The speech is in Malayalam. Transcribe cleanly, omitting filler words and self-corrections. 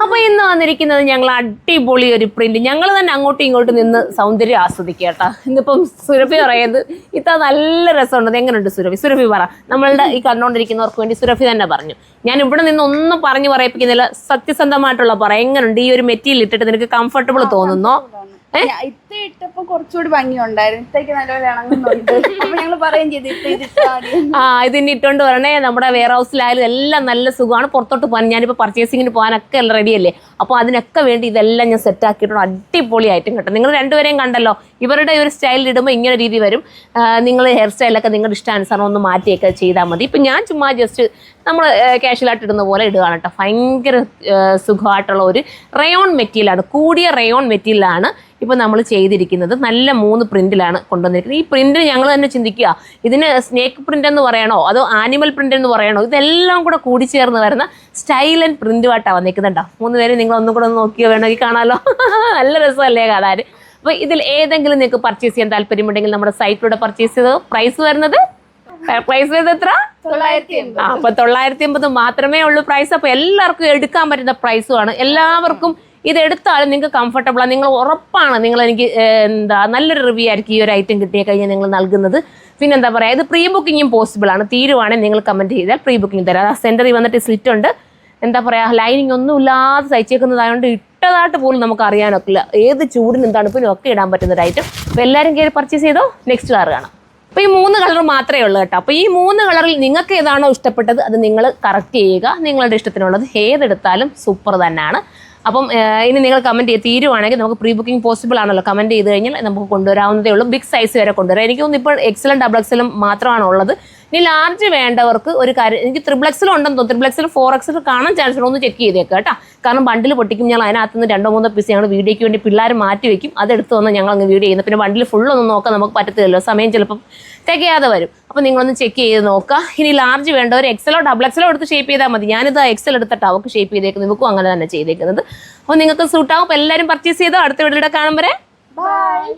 അപ്പൊ ഇന്ന് വന്നിരിക്കുന്നത് ഞങ്ങൾ അടിപൊളി ഒരു പ്രിന്റ്. ഞങ്ങൾ തന്നെ അങ്ങോട്ടും ഇങ്ങോട്ടും നിന്ന് സൗന്ദര്യം ആസ്വദിക്കുക കേട്ടോ. ഇന്നിപ്പം സുരഭി പറയുന്നത് ഇത്ര നല്ല രസമുണ്ട്. എങ്ങനെയുണ്ട് സുരഭി? സുരഭി പറ. നമ്മളുടെ ഈ കണ്ടുകൊണ്ടിരിക്കുന്നവർക്ക് വേണ്ടി സുരഭി തന്നെ പറഞ്ഞു. ഞാൻ ഇവിടെ നിന്ന് ഒന്നും പറഞ്ഞു പറയിപ്പിക്കുന്നില്ല, സത്യസന്ധമായിട്ടുള്ള പറ. എങ്ങനെയുണ്ട് ഈ ഒരു മെറ്റീരിയൽ ഇട്ടിട്ട്? നിനക്ക് കംഫർട്ടബിൾ തോന്നുന്നോ? ഇട്ടപ്പോ കുറച്ചുകൂടി ഭംഗിയുണ്ടായിരുന്നു. ഇത്തേക്ക് നല്ലപോലെ ഇണങ്ങുന്നുണ്ട്. അപ്പൊ ഞങ്ങൾ പറയുകയും ചെയ്തു ഇതിന് ഇട്ടോണ്ട് വരണേ. നമ്മുടെ വെയർ ഹൗസിലായാലും എല്ലാം നല്ല സുഖമാണ്. പുറത്തോട്ട് പോകാൻ ഞാനിപ്പോൾ പർച്ചേസിങ്ങിന് പോകാനൊക്കെ എല്ലാം റെഡിയല്ലേ. അപ്പോൾ അതിനൊക്കെ വേണ്ടി ഇതെല്ലാം ഞാൻ സെറ്റ് ആക്കിയിട്ടുണ്ട്. അടിപൊളിയായിട്ടും കേട്ടോ. നിങ്ങൾ രണ്ടുപേരെയും കണ്ടല്ലോ. ഇവരുടെ ഒരു സ്റ്റൈലിൽ ഇടുമ്പോൾ ഇങ്ങനെ രീതി വരും. നിങ്ങൾ ഹെയർ സ്റ്റൈലൊക്കെ നിങ്ങളുടെ ഇഷ്ടാനുസരണം ഒന്ന് മാറ്റിയൊക്കെ ചെയ്താൽ മതി. ഇപ്പം ഞാൻ ചുമ്മാ ജസ്റ്റ് നമ്മൾ ക്യാഷ്വലായിട്ട് ഇടുന്ന പോലെ ഇടുകയാണ് കേട്ടോ. ഭയങ്കര സുഖമായിട്ടുള്ള ഒരു റയോൺ മെറ്റീരിയലാണ്, കൂടിയ റയോൺ മെറ്റീരിയലാണ് ഇപ്പോൾ നമ്മൾ ചെയ്തിരിക്കുന്നത്. നല്ല 3 പ്രിന്റിലാണ് കൊണ്ടുവന്നിരിക്കുന്നത്. ഈ പ്രിന്റ് ഞങ്ങൾ തന്നെ ചിന്തിക്കുക, ഇതിന് സ്നേക്ക് പ്രിന്റ് എന്ന് പറയണോ അതോ ആനിമൽ പ്രിന്റ് എന്ന് പറയണോ? ഇതെല്ലാം കൂടെ കൂടിച്ചേർന്ന് വരുന്ന സ്റ്റൈൽ ആൻഡ് പ്രിന്റുമായിട്ടാണ് വന്നിരിക്കുന്നുണ്ടോ. 3 പേര് നിങ്ങൾ ഒന്നും കൂടെ ഒന്ന് നോക്കിയോ, വേണമെങ്കിൽ കാണാമല്ലോ. നല്ല രസമല്ലേ കാണാൻ? അപ്പോൾ ഇതിൽ ഏതെങ്കിലും നിങ്ങൾക്ക് പർച്ചേസ് ചെയ്യാൻ താല്പര്യമുണ്ടെങ്കിൽ നമ്മുടെ സൈറ്റിലൂടെ പർച്ചേസ് ചെയ്ത് പ്രൈസ് വരുന്നത് എത്ര? 980. അപ്പൊ 980 മാത്രമേ ഉള്ളൂ പ്രൈസ്. അപ്പൊ എല്ലാവർക്കും എടുക്കാൻ പറ്റുന്ന പ്രൈസുമാണ്. എല്ലാവർക്കും ഇത് എടുത്താലും നിങ്ങൾക്ക് കംഫർട്ടബിളാണ്. നിങ്ങൾ ഉറപ്പാണ് നിങ്ങൾ എനിക്ക് നല്ലൊരു റിവ്യൂ ആയിരിക്കും ഈ ഒരു ഐറ്റം കിട്ടിയ കഴിഞ്ഞാൽ നിങ്ങൾ നൽകുന്നത്. പിന്നെ എന്താ പറയുക, ഇത് പ്രീ ബുക്കിങ്ങും പോസിബിൾ ആണ്. തീരുവാണെങ്കിൽ നിങ്ങൾ കമൻറ്റ് ചെയ്താൽ പ്രീ ബുക്കിംഗ് തരാം. ആ സെൻറ്ററിൽ വന്നിട്ട് സ്ലിറ്റ് ഉണ്ട്. എന്താ പറയുക, ലൈനിങ് ഒന്നും ഇല്ലാതെ തയ്ച്ചേക്കുന്നതായതുകൊണ്ട് ഇട്ടതായിട്ട് പോലും നമുക്ക് അറിയാനൊക്കില്ല. ഏത് ചൂടിനും തണുപ്പിനും ഒക്കെ ഇടാൻ പറ്റുന്ന ഒരു ഐറ്റം. അപ്പോൾ എല്ലാവരും കയറി പർച്ചേസ് ചെയ്തോ. നെക്സ്റ്റ് കളർ കാണാം. അപ്പോൾ ഈ 3 കളർ മാത്രമേ ഉള്ളൂ കേട്ടോ. അപ്പോൾ ഈ 3 കളറിൽ നിങ്ങൾക്ക് ഏതാണോ ഇഷ്ടപ്പെട്ടത് അത് നിങ്ങൾ കറക്റ്റ് ചെയ്യുക. നിങ്ങളുടെ ഇഷ്ടത്തിനുള്ളത് ഏതെടുത്താലും സൂപ്പർ തന്നെയാണ്. അപ്പം ഇനി നിങ്ങൾ കമൻറ്റ് ചെയ്ത് തീരുവാണെങ്കിൽ നമുക്ക് പ്രീ ബുക്കിംഗ് പോസിബിൾ ആണല്ലോ. കമൻറ്റ് ചെയ്ത് കഴിഞ്ഞാൽ നമുക്ക് കൊണ്ടുവരാവുന്നതേ ഉള്ളൂ. ബിഗ് സൈസ് വരെ കൊണ്ടുവരാം. എനിക്ക് തോന്നുന്നു ഇപ്പോൾ എക്സലും ഡബിൾ എക്സലും മാത്രമാണ് ഉള്ളത്. ഇനി ലാർജ് വേണ്ടവർക്ക് ഒരു കാര്യം, എനിക്ക് ത്രിബിൾ എക്സലും ഉണ്ടെന്ന് തോന്നുന്നു. ത്രിബിൾ എക്സലും 4XL കാണാൻ ചാൻസ് ഉണ്ട്. ഒന്ന് ചെക്ക് ചെയ്തേക്കാം കേട്ടോ. കാരണം ബണ്ടിൽ പൊട്ടിക്കും. ഞങ്ങൾ അതിനകത്ത് നിന്ന് 2-3 പീസ് ഞങ്ങൾ വീഡിയോയ്ക്ക് വേണ്ടി പിള്ളേർ മാറ്റി വയ്ക്കും. അതെടുത്ത് വന്ന് ഞങ്ങൾ അങ്ങ് വീഡിയോ ചെയ്യുന്നത്. പിന്നെ ബണ്ടിൽ ഫുള്ളൊന്നും നോക്കാൻ നമുക്ക് പറ്റത്തില്ലല്ലോ, സമയം ചിലപ്പം തികയാതെ വരും. അപ്പോൾ നിങ്ങളൊന്ന് ചെക്ക് ചെയ്ത് നോക്കുക. ഇനി ലാർജ് വേണ്ടവർ എക്സലോ ഡബിൾ എക്സലോ എടുത്ത് ഷേപ്പ് ചെയ്താൽ മതി. ഞാനിത് എക്സൽ എടുത്തിട്ട് അവർക്ക് ഷേപ്പ് ചെയ്തേക്കുന്നത്. നിങ്ങൾക്കും അങ്ങനെ തന്നെ ചെയ്തേക്കുന്നത്. അപ്പോൾ നിങ്ങൾക്ക് സൂട്ടാവും. അപ്പോൾ എല്ലാവരും പർച്ചേസ് ചെയ്തോ. അടുത്ത വീഡിയോയുടെ കാണുമ്പോൾ ബൈ.